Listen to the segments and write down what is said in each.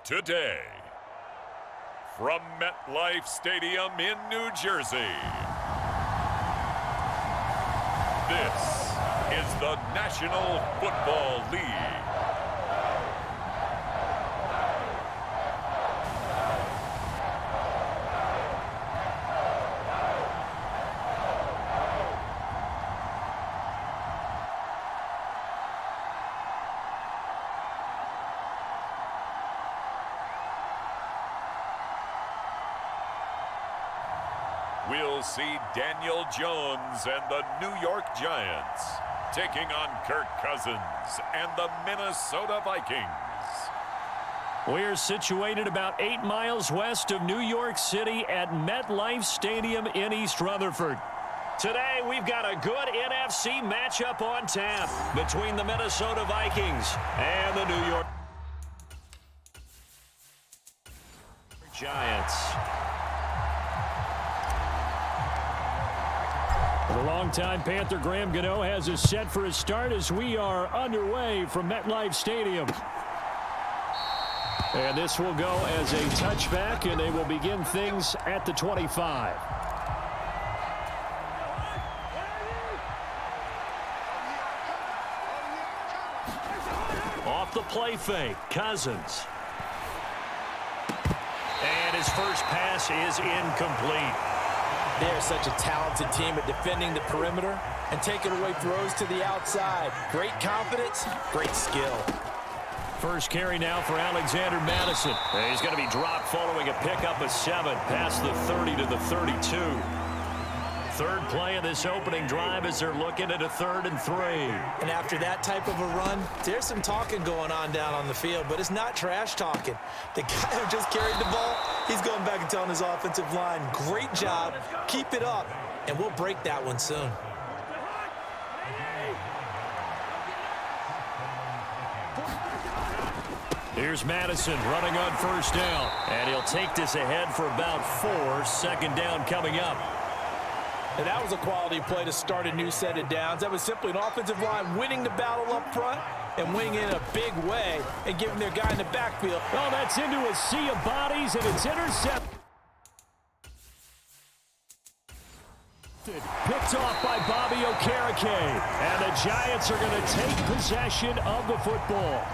today. From MetLife Stadium in New Jersey, this is the National Football League. We'll see Daniel Jones and the New York Giants taking on Kirk Cousins and the Minnesota Vikings. We're situated about 8 miles west of New York City at MetLife Stadium in East Rutherford. Today, we've got a good NFC matchup on tap between the Minnesota Vikings and the New York Giants. The longtime Panther Graham Gano has us set for a start as we are underway from MetLife Stadium. And this will go as a touchback, and they will begin things at the 25. Off the play fake, Cousins. And his first pass is incomplete. They're such a talented team at defending the perimeter and taking away throws to the outside. Great confidence, great skill. First carry now for Alexander Madison. He's going to be dropped following a pickup of 7 past the 30 to the 32. Third play of this opening drive as they're looking at a 3rd and 3. And after that type of a run, there's some talking going on down on the field, but it's not trash talking. The guy who just carried the ball, he's going back and telling his offensive line, great job, keep it up, and we'll break that one soon. Here's Madison running on first down, and he'll take this ahead for about 4. Second down coming up. And that was a quality play to start a new set of downs. That was simply an offensive line winning the battle up front and winning it in a big way and giving their guy in the backfield. Oh, that's into a sea of bodies, and it's intercepted. Picked off by Bobby Okereke. And the Giants are going to take possession of the football.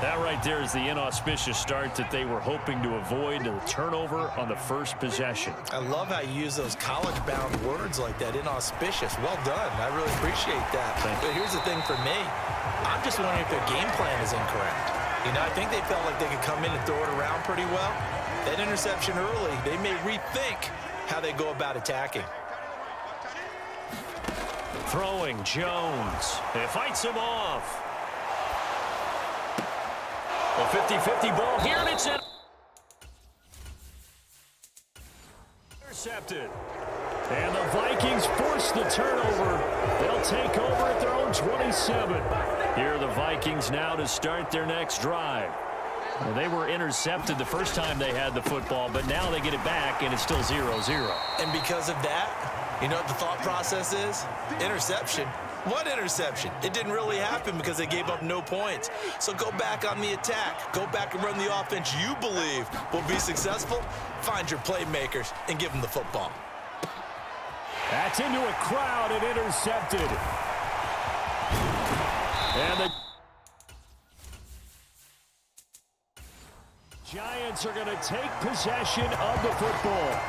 That right there is the inauspicious start that they were hoping to avoid, the turnover on the first possession. I love how you use those college-bound words like that, inauspicious. Well done. I really appreciate that. But here's the thing for me. I'm just wondering if their game plan is incorrect. You know, I think they felt like they could come in and throw it around pretty well. That interception early, they may rethink how they go about attacking. Throwing Jones. It fights him off. A 50-50 ball here, and it's intercepted. And the Vikings force the turnover. They'll take over at their own 27. Here are the Vikings now to start their next drive. Well, they were intercepted the first time they had the football, but now they get it back, and it's still 0-0. And because of that, you know what the thought process is? Interception. What interception? It didn't really happen because they gave up no points. So go back on the attack. Go back and run the offense you believe will be successful. Find your playmakers and give them the football. That's into a crowd and intercepted. And the Giants are going to take possession of the football.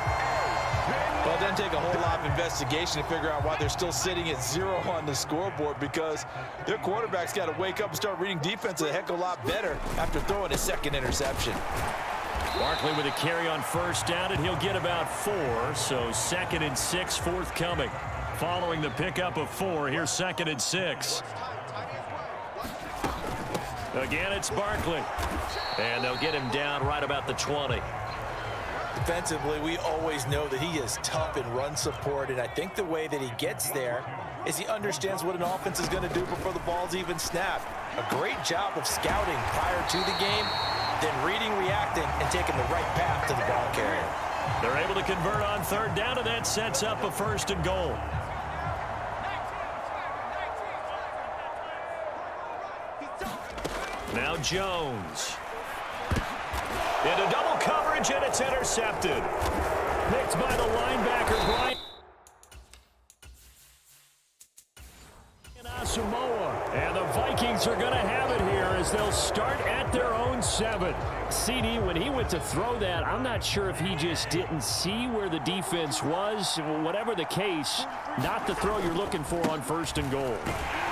Well, it doesn't take a whole lot of investigation to figure out why they're still sitting at 0 on the scoreboard, because their quarterback's got to wake up and start reading defense a heck of a lot better after throwing a second interception. Barkley with a carry on first down, and he'll get about 4, so 2nd and 6 forthcoming. Following the pickup of 4, here's 2nd and 6. Again, it's Barkley. And they'll get him down right about the 20. Defensively, we always know that he is tough in run support, and I think the way that he gets there is he understands what an offense is going to do before the ball's even snapped. A great job of scouting prior to the game, then reading, reacting, and taking the right path to the ball carrier. They're able to convert on 3rd down, and that sets up a 1st and goal. Now Jones. Into double coverage, and it's intercepted. Picked by the linebacker, Brian Samoa. And the Vikings are going to have it here as they'll start at their own 7. CD, when he went to throw that, I'm not sure if he just didn't see where the defense was. Whatever the case, not the throw you're looking for on 1st and goal.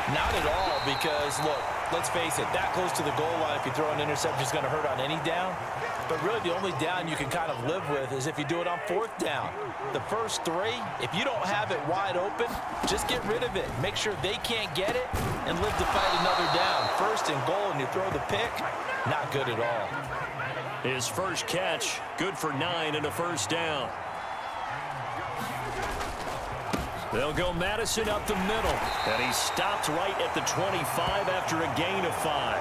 Not at all, because, look, let's face it, that close to the goal line, if you throw an interception, is going to hurt on any down. But really, the only down you can kind of live with is if you do it on 4th down. The first 3, if you don't have it wide open, just get rid of it. Make sure they can't get it and live to fight another down. 1st and goal, and you throw the pick, not good at all. His first catch, good for 9 and a 1st down. They'll go Madison up the middle, and he stopped right at the 25 after a gain of 5.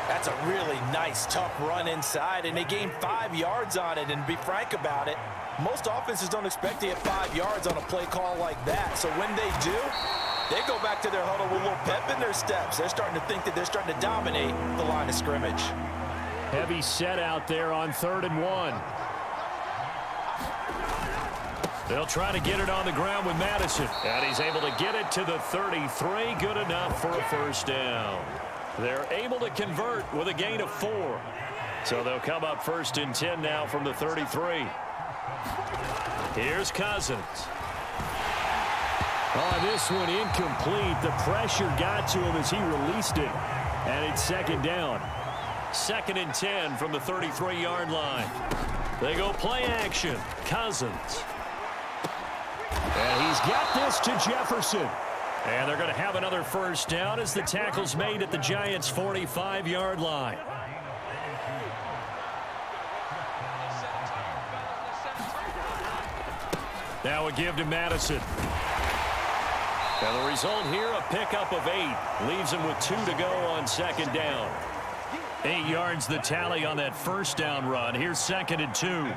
That's a really nice, tough run inside, and they gained 5 yards on it. And to be frank about it, most offenses don't expect to get 5 yards on a play call like that. So when they do, they go back to their huddle with a little pep in their steps. They're starting to think that they're starting to dominate the line of scrimmage. Heavy set out there on 3rd and 1. They'll try to get it on the ground with Madison. And he's able to get it to the 33. Good enough for a 1st down. They're able to convert with a gain of 4. So they'll come up 1st and 10 now from the 33. Here's Cousins. Oh, this one incomplete. The pressure got to him as he released it. And it's 2nd down. 2nd and 10 from the 33-yard line. They go play action. Cousins. And he's got this to Jefferson. And they're going to have another 1st down as the tackle's made at the Giants' 45-yard line. Now a give to Madison. And the result here, a pickup of 8. Leaves him with 2 to go on 2nd down. 8 yards the tally on that 1st down run. Here's 2nd and 2.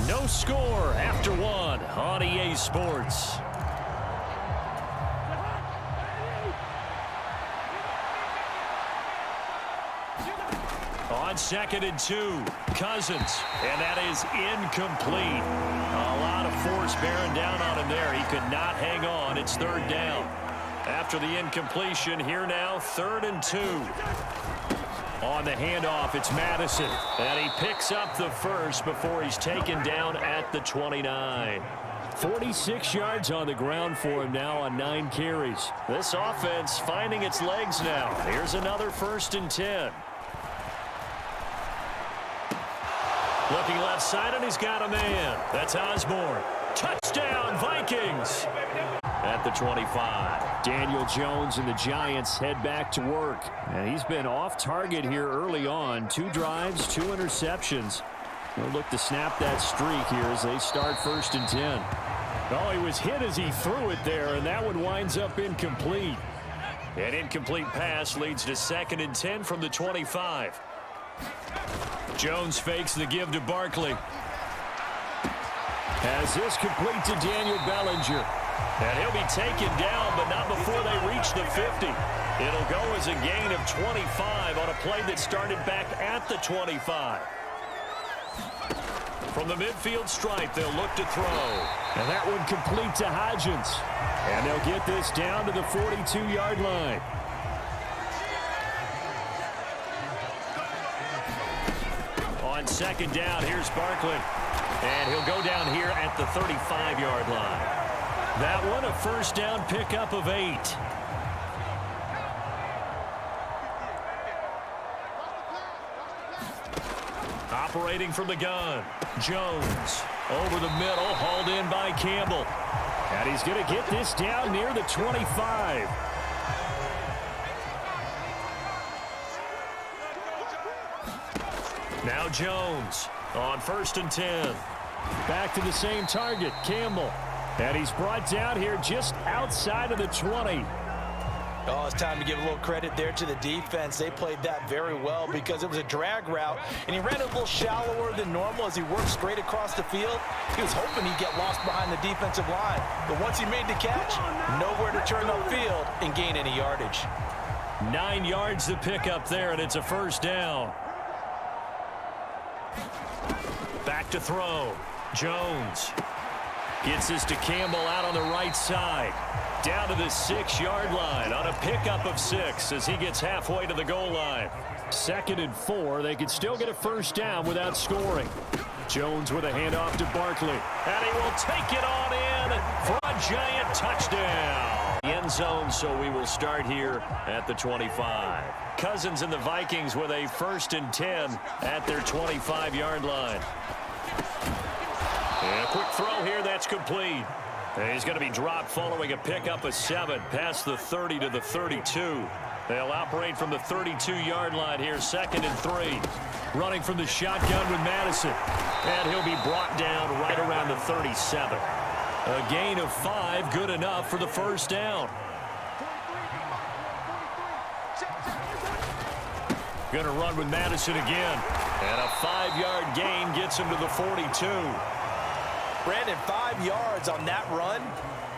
No score after 1 on EA Sports. On 2nd and 2, Cousins, and that is incomplete. A lot of force bearing down on him there. He could not hang on. It's 3rd down. After the incompletion, here now, 3rd and 2. On the handoff, it's Madison, and he picks up the 1st before he's taken down at the 29. 46 yards on the ground for him now on 9 carries. This offense finding its legs now. Here's another 1st and 10. Looking left side, and he's got a man. That's Osborne. Touchdown, Vikings! At the 25, Daniel Jones and the Giants head back to work. And he's been off target here early on. 2 drives, 2 interceptions. They'll look to snap that streak here as they start 1st and 10. Oh, he was hit as he threw it there, and that one winds up incomplete. An incomplete pass leads to 2nd and 10 from the 25. Jones fakes the give to Barkley. Has this complete to Daniel Bellinger. And he'll be taken down, but not before they reach the 50. It'll go as a gain of 25 on a play that started back at the 25. From the midfield stripe, they'll look to throw. And that one complete to Hodgins. And they'll get this down to the 42-yard line. On 2nd down, here's Barkley. And he'll go down here at the 35-yard line. That one, a 1st down pickup of 8. Operating from the gun, Jones. Over the middle, hauled in by Campbell. And he's going to get this down near the 25. Now Jones on 1st and 10. Back to the same target, Campbell. And he's brought down here just outside of the 20. Oh, it's time to give a little credit there to the defense. They played that very well because it was a drag route, and he ran a little shallower than normal as he worked straight across the field. He was hoping he'd get lost behind the defensive line, but once he made the catch, nowhere to turn upfield and gain any yardage. 9 yards to pick up there, and it's a first down. Back to throw. Jones gets this to Campbell out on the right side. Down to the 6-yard line on a pickup of 6 as he gets halfway to the goal line. 2nd and 4. They could still get a first down without scoring. Jones with a handoff to Barkley. And he will take it on in for a giant touchdown. End zone, so we will start here at the 25. Cousins and the Vikings with a 1st and 10 at their 25-yard line. And a quick throw here, that's complete. And he's going to be dropped following a pickup of 7 past the 30 to the 32. They'll operate from the 32-yard line here, 2nd and 3. Running from the shotgun with Madison. And he'll be brought down right around the 37. A gain of 5, good enough for the first down. Going to run with Madison again. And a 5-yard gain gets him to the 42. Brandon, 5 yards on that run.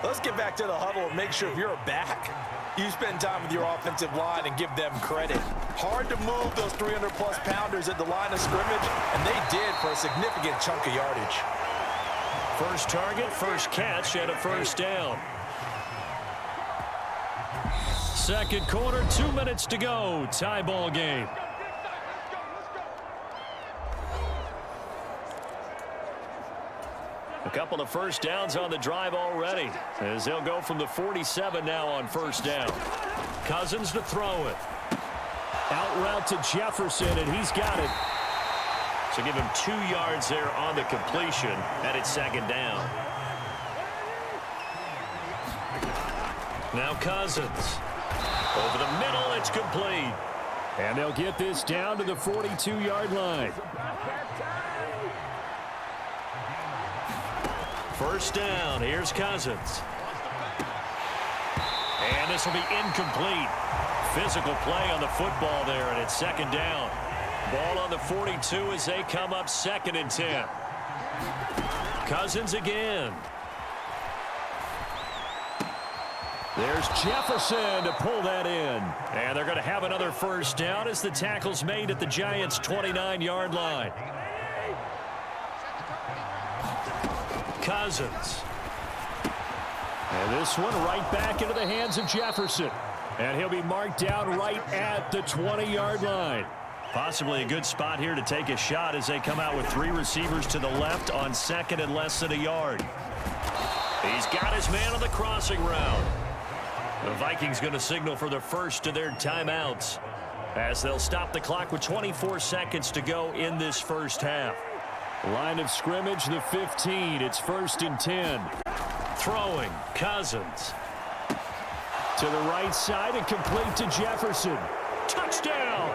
Let's get back to the huddle and make sure if you're a back, you spend time with your offensive line and give them credit. Hard to move those 300-plus pounders at the line of scrimmage, and they did for a significant chunk of yardage. First target, first catch, and a first down. 2nd quarter, 2 minutes to go. Tie ball game. A couple of first downs on the drive already, as they'll go from the 47 now on first down. Cousins to throw it. Out route to Jefferson, and he's got it. So give him 2 yards there on the completion, and it's 2nd down. Now Cousins. Over the middle, it's complete. And they'll get this down to the 42-yard line. First down, here's Cousins. And this will be incomplete. Physical play on the football there, and it's 2nd down. Ball on the 42 as they come up 2nd and 10. Cousins again. There's Jefferson to pull that in. And they're going to have another first down as the tackle's made at the Giants' 29-yard line. Cousins. And this one right back into the hands of Jefferson. And he'll be marked down right at the 20-yard line. Possibly a good spot here to take a shot as they come out with 3 receivers to the left on 2nd and less than a yard. He's got his man on the crossing route. The Vikings going to signal for the first of their timeouts as they'll stop the clock with 24 seconds to go in this first half. Line of scrimmage, the 15. It's 1st and 10. Throwing, Cousins. To the right side and complete to Jefferson. Touchdown!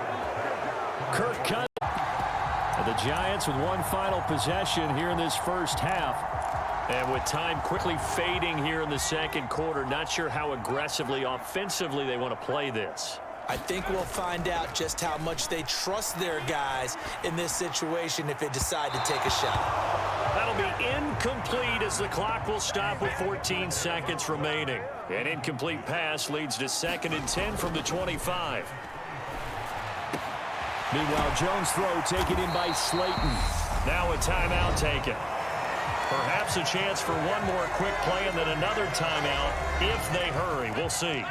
Kirk Cousins. The Giants with one final possession here in this first half. And with time quickly fading here in the 2nd quarter, not sure how aggressively, offensively they want to play this. I think we'll find out just how much they trust their guys in this situation if they decide to take a shot. That'll be incomplete as the clock will stop with 14 seconds remaining. An incomplete pass leads to 2nd and 10 from the 25. Meanwhile, Jones' throw taken in by Slayton. Now a timeout taken. Perhaps a chance for one more quick play and then another timeout if they hurry. We'll see.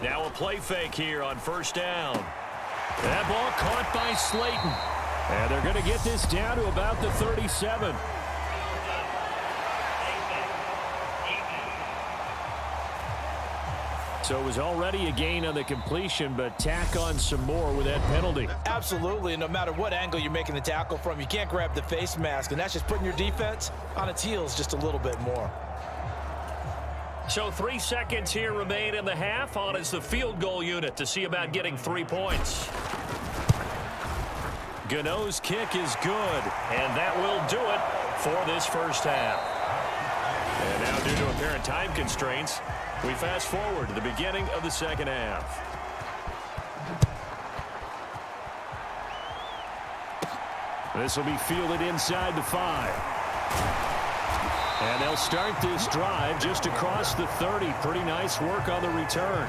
Now a play fake here on first down. That ball caught by Slayton. And they're going to get this down to about the 37. So it was already a gain on the completion, but tack on some more with that penalty. Absolutely, and no matter what angle you're making the tackle from, you can't grab the face mask, and that's just putting your defense on its heels just a little bit more. So 3 seconds here remain in the half. On is the field goal unit to see about getting 3 points. Gano's kick is good, and that will do it for this first half. And now, due to apparent time constraints, we fast forward to the beginning of the second half. This will be fielded inside the 5. And they'll start this drive just across the 30. Pretty nice work on the return.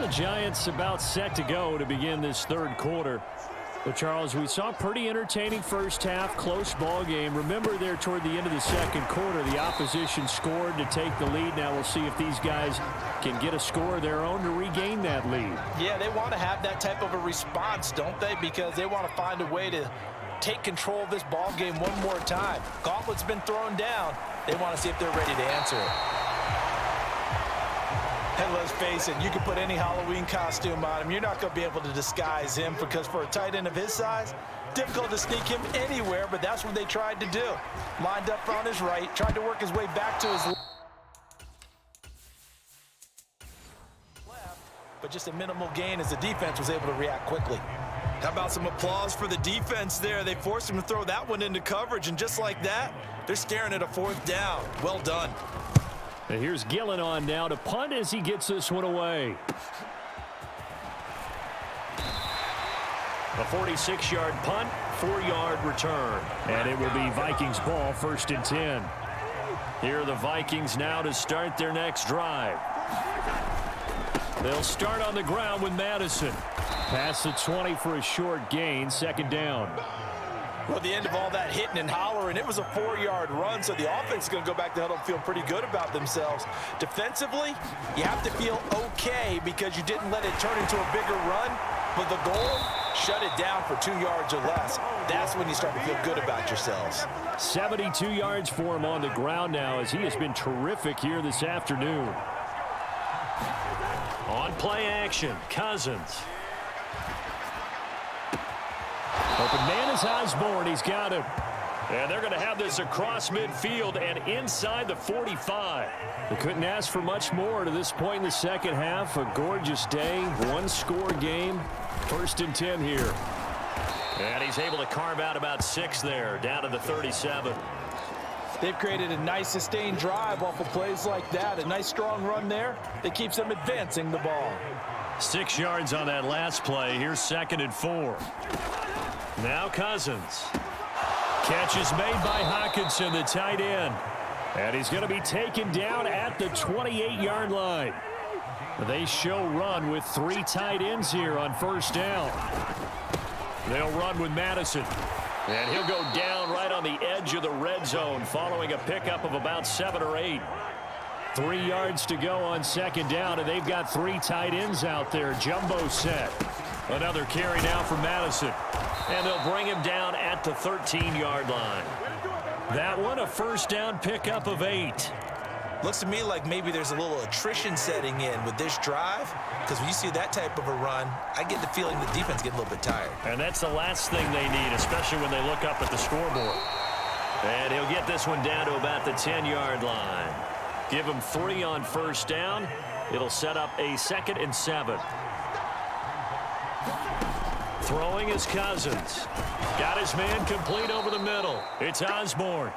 The Giants about set to go to begin this third quarter. But, Charles, we saw a pretty entertaining first half, close ball game. Remember there toward the end of the second quarter, the opposition scored to take the lead. Now we'll see if these guys can get a score of their own to regain that lead. Yeah, they want to have that type of a response, don't they? Because they want to find a way to take control of this ball game one more time. Gauntlet's been thrown down. They want to see if they're ready to answer it. And let's face it, you can put any Halloween costume on him. You're not going to be able to disguise him because for a tight end of his size, difficult to sneak him anywhere, but that's what they tried to do. Lined up on his right, tried to work his way back to his left, but just a minimal gain as the defense was able to react quickly. How about some applause for the defense there? They forced him to throw that one into coverage, and just like that, they're staring at a 4th down. Well done. And here's Gillen on now to punt as he gets this one away. A 46-yard punt, 4-yard return. And it will be Vikings ball, 1st and 10. Here are the Vikings now to start their next drive. They'll start on the ground with Madison. Past the 20 for a short gain, 2nd down. Well, at the end of all that hitting and hollering, it was a 4-yard run, so the offense is going to go back to huddle and feel pretty good about themselves. Defensively, you have to feel okay because you didn't let it turn into a bigger run, but the goal, shut it down for 2 yards or less. That's when you start to feel good about yourselves. 72 yards for him on the ground now as he has been terrific here this afternoon. On play action, Cousins. Open man is Osborne. He's got him. And they're going to have this across midfield and inside the 45. They couldn't ask for much more to this point in the second half. A gorgeous day, 1-score game. 1st and 10 here. And he's able to carve out about 6 there, down to the 37. They've created a nice sustained drive off of plays like that. A nice strong run there that keeps them advancing the ball. 6 yards on that last play. Here's 2nd and 4. Now Cousins. Catch is made by Hockenson, the tight end. And he's going to be taken down at the 28-yard line. They show run with 3 tight ends here on 1st down. They'll run with Madison. And he'll go down right on the edge of the red zone following a pickup of about 7 or 8. 3 yards to go on 2nd down, and they've got 3 tight ends out there. Jumbo set. Another carry now for Madison. And they'll bring him down at the 13-yard line. That one, a 1st down pickup of 8. Looks to me like maybe there's a little attrition setting in with this drive, because when you see that type of a run, I get the feeling the defense getting a little bit tired. And that's the last thing they need, especially when they look up at the scoreboard. And he'll get this one down to about the 10-yard line. Give him 3 on 1st down. It'll set up a 2nd and 7. Throwing is Cousins. Got his man complete over the middle. It's Osborne.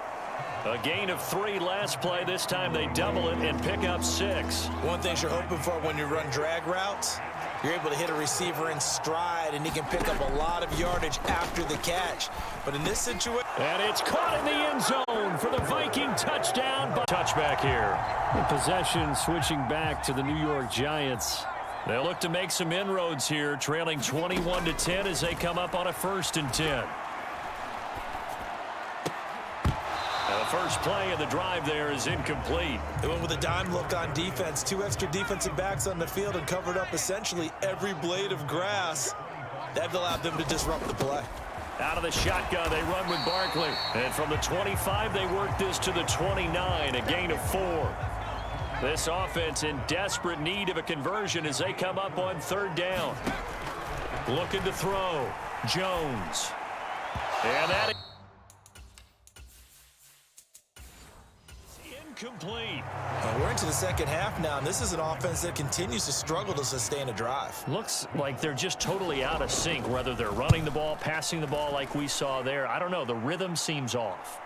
A gain of 3 last play. This time they double it and pick up 6. One thing you're hoping for when you run drag routes, you're able to hit a receiver in stride, and he can pick up a lot of yardage after the catch. But in this situation... And it's caught in the end zone for the Viking touchdown. Touchback here. The possession switching back to the New York Giants. They'll look to make some inroads here, trailing 21-10 as they come up on a 1st and 10. And the first play of the drive there is incomplete. They went with a dime look on defense. 2 extra defensive backs on the field and covered up essentially every blade of grass. That allowed them to disrupt the play. Out of the shotgun, they run with Barkley. And from the 25, they work this to the 29, a gain of 4. This offense in desperate need of a conversion as they come up on 3rd down. Looking to throw. Jones. And that is incomplete. And we're into the second half now, and this is an offense that continues to struggle to sustain a drive. Looks like they're just totally out of sync, whether they're running the ball, passing the ball like we saw there. I don't know. The rhythm seems off.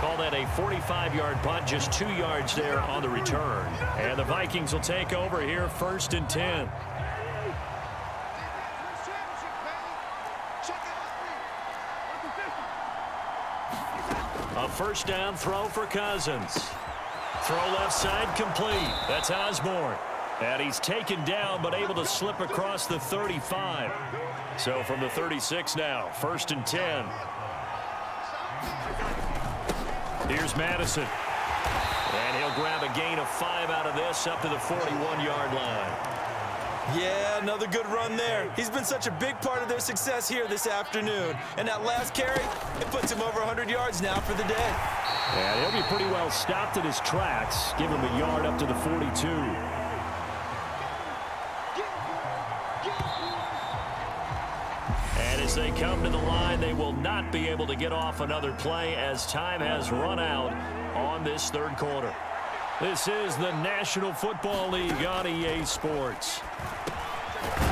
Call that a 45-yard punt, just 2 yards there on the return. And the Vikings will take over here, 1st and 10. A first down throw for Cousins. Throw left side complete. That's Osborne. And he's taken down but able to slip across the 35. So from the 36 now, 1st and 10. Here's Madison. And he'll grab a gain of 5 out of this up to the 41-yard line. Yeah, another good run there. He's been such a big part of their success here this afternoon. And that last carry, it puts him over 100 yards now for the day. And he'll be pretty well stopped in his tracks. Give him a yard up to the 42. And as they come to the line, they will not be able to get off another play as time has run out on this third quarter. This is the National Football League on EA Sports.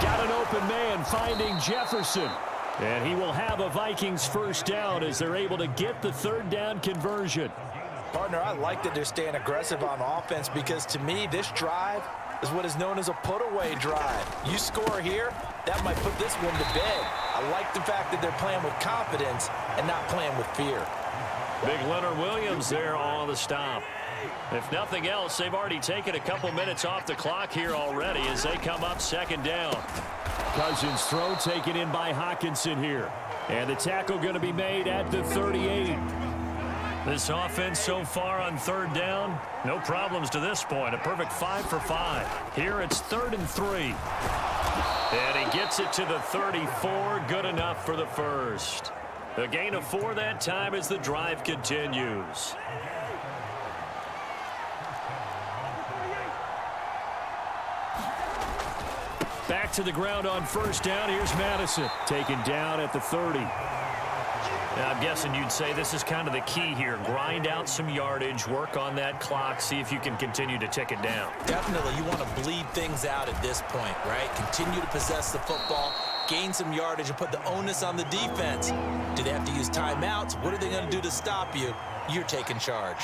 Got an open man finding Jefferson. And he will have a Vikings first down as they're able to get the third down conversion. Partner, I like that they're staying aggressive on offense because to me, this drive is what is known as a put-away drive. You score here, that might put this one to bed. I like the fact that they're playing with confidence and not playing with fear. Big Leonard Williams there on the stop. If nothing else, they've already taken a couple minutes off the clock here already as they come up 2nd down. Cousins' throw taken in by Hawkinson here. And the tackle going to be made at the 38. This offense so far on 3rd down, no problems to this point. A perfect 5 for 5. Here it's 3rd and 3. And he gets it to the 34. Good enough for the first. A gain of 4 that time as the drive continues. Back to the ground on 1st down. Here's Madison. Taken down at the 30. Now, I'm guessing you'd say this is kind of the key here. Grind out some yardage, work on that clock, see if you can continue to tick it down. Definitely, you want to bleed things out at this point, right? Continue to possess the football, gain some yardage, and put the onus on the defense. Do they have to use timeouts? What are they going to do to stop you? You're taking charge.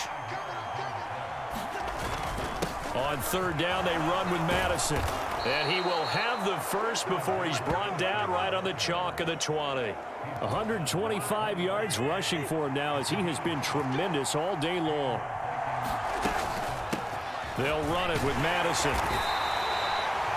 On 3rd down, they run with Madison. And he will have the first before he's brought down right on the chalk of the 20. 125 yards rushing for him now as he has been tremendous all day long. They'll run it with Madison.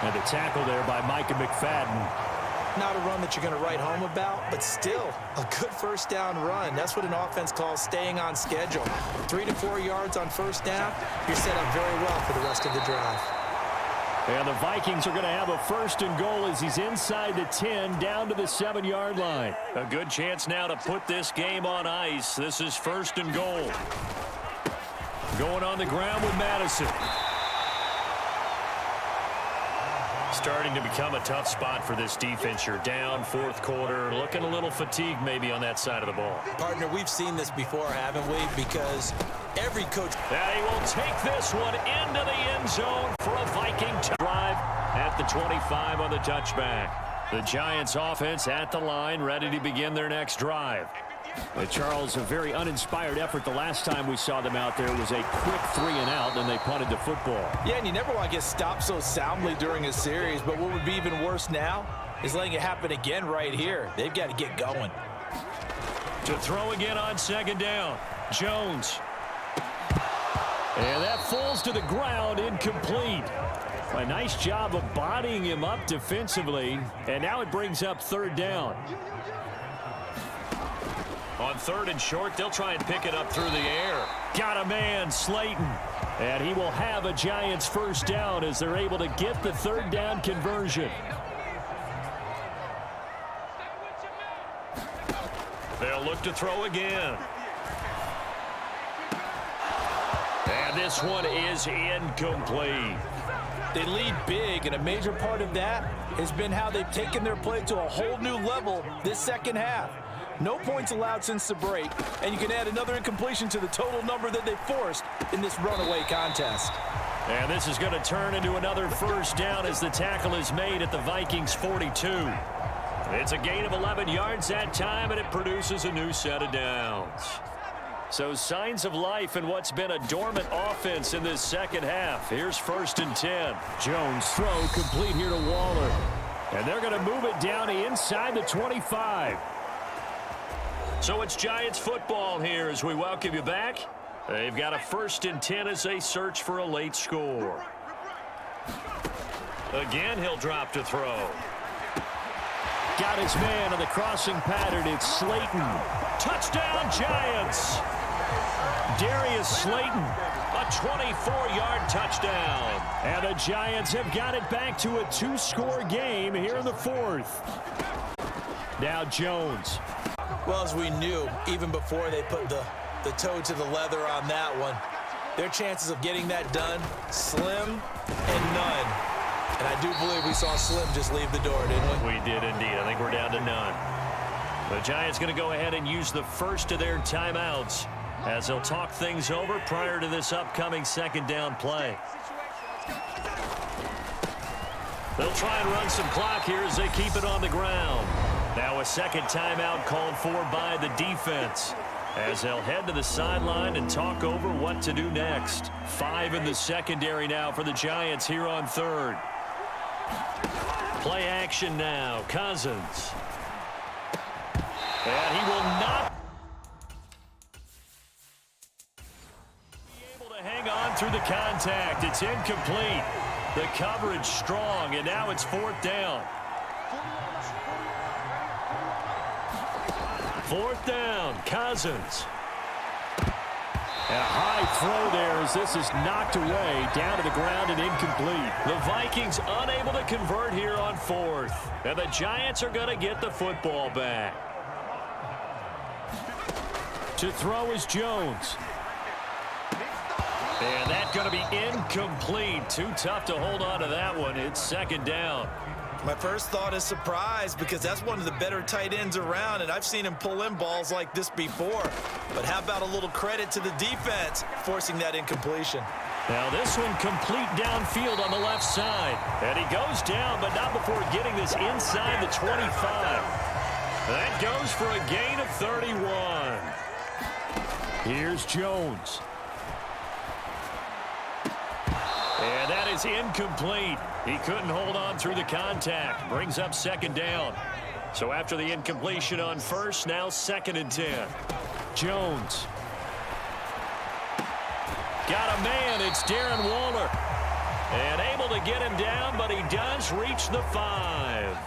And the tackle there by Micah McFadden. Not a run that you're going to write home about, but still a good 1st down run. That's what an offense calls staying on schedule. 3 to 4 yards on 1st down, you're set up very well for the rest of the drive. And the Vikings are going to have a 1st and goal as he's inside the 10 down to the 7-yard line. A good chance now to put this game on ice. This is 1st and goal. Going on the ground with Madison. Starting to become a tough spot for this defense. You're down 4th quarter, looking a little fatigued maybe on that side of the ball. Partner, we've seen this before, haven't we? Because every coach... Now he will take this one into the end zone for a Viking drive at the 25 on the touchback. The Giants offense at the line, ready to begin their next drive. Charles, a very uninspired effort the last time we saw them out there was a quick 3-and-out, and they punted the football. Yeah, and you never want to get stopped so soundly during a series, but what would be even worse now is letting it happen again right here. They've got to get going. To throw again on 2nd down, Jones. And that falls to the ground, incomplete. A nice job of bodying him up defensively, and now it brings up 3rd down. On 3rd and short, they'll try and pick it up through the air. Got a man, Slayton. And he will have a Giants first down as they're able to get the 3rd down conversion. They'll look to throw again. And this one is incomplete. They lead big, and a major part of that has been how they've taken their play to a whole new level this second half. No points allowed since the break, and you can add another incompletion to the total number that they forced in this runaway contest. And this is going to turn into another first down as the tackle is made at the Vikings 42. It's a gain of 11 yards that time, and it produces a new set of downs. So signs of life in what's been a dormant offense in this second half. Here's 1st and 10. Jones throw complete here to Waller. And they're going to move it down inside the 25. So it's Giants football here as we welcome you back. They've got a 1st and 10 as they search for a late score. Again, he'll drop to throw. Got his man on the crossing pattern. It's Slayton. Touchdown, Giants. Darius Slayton, a 24-yard touchdown. And the Giants have got it back to a 2-score game here in the 4th. Now Jones. Well, as we knew, even before they put the toe to the leather on that one, their chances of getting that done, slim and none. And I do believe we saw Slim just leave the door, didn't we? We did indeed. I think we're down to none. The Giants going to go ahead and use the first of their timeouts as they'll talk things over prior to this upcoming 2nd down play. They'll try and run some clock here as they keep it on the ground. Now a 2nd timeout called for by the defense as they'll head to the sideline and talk over what to do next. 5 in the secondary now for the Giants here on 3rd. Play action now. Cousins. And he will not be able to hang on through the contact. It's incomplete. The coverage strong, and now it's 4th down. 4th down, Cousins. And a high throw there as this is knocked away, down to the ground and incomplete. The Vikings unable to convert here on 4th. And the Giants are going to get the football back. To throw is Jones. And that's going to be incomplete. Too tough to hold on to that one. It's 2nd down. My first thought is surprise because that's one of the better tight ends around, and I've seen him pull in balls like this before. But how about a little credit to the defense forcing that incompletion? Now this one complete downfield on the left side. And he goes down, but not before getting this inside the 25. That goes for a gain of 31. Here's Jones. And that is incomplete. He couldn't hold on through the contact. Brings up 2nd down. So after the incompletion on 1st, now 2nd and 10. Jones. Got a man. It's Darren Waller. And able to get him down, but he does reach the 5.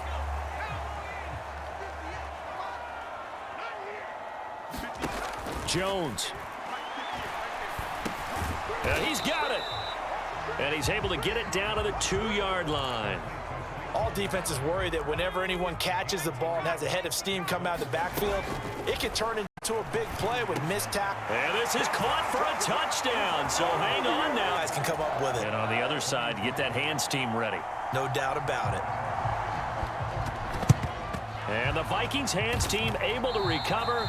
Jones. And he's got it. And he's able to get it down to the 2-yard line. All defenses worry that whenever anyone catches the ball and has a head of steam come out of the backfield, it can turn into a big play with missed tackle. And this is caught for a touchdown, so hang on now. Guys can come up with it. And on the other side, get that hands team ready. No doubt about it. And the Vikings hands team able to recover.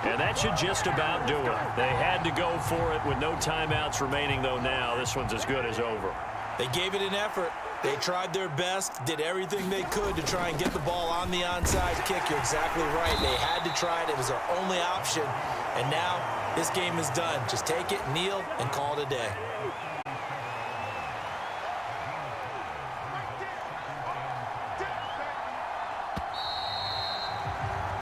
And that should just about do it. They had to go for it with no timeouts remaining, though, now. This one's as good as over. They gave it an effort. They tried their best, did everything they could to try and get the ball on the onside kick. You're exactly right. They had to try it. It was their only option. And now this game is done. Just take it, kneel, and call it a day.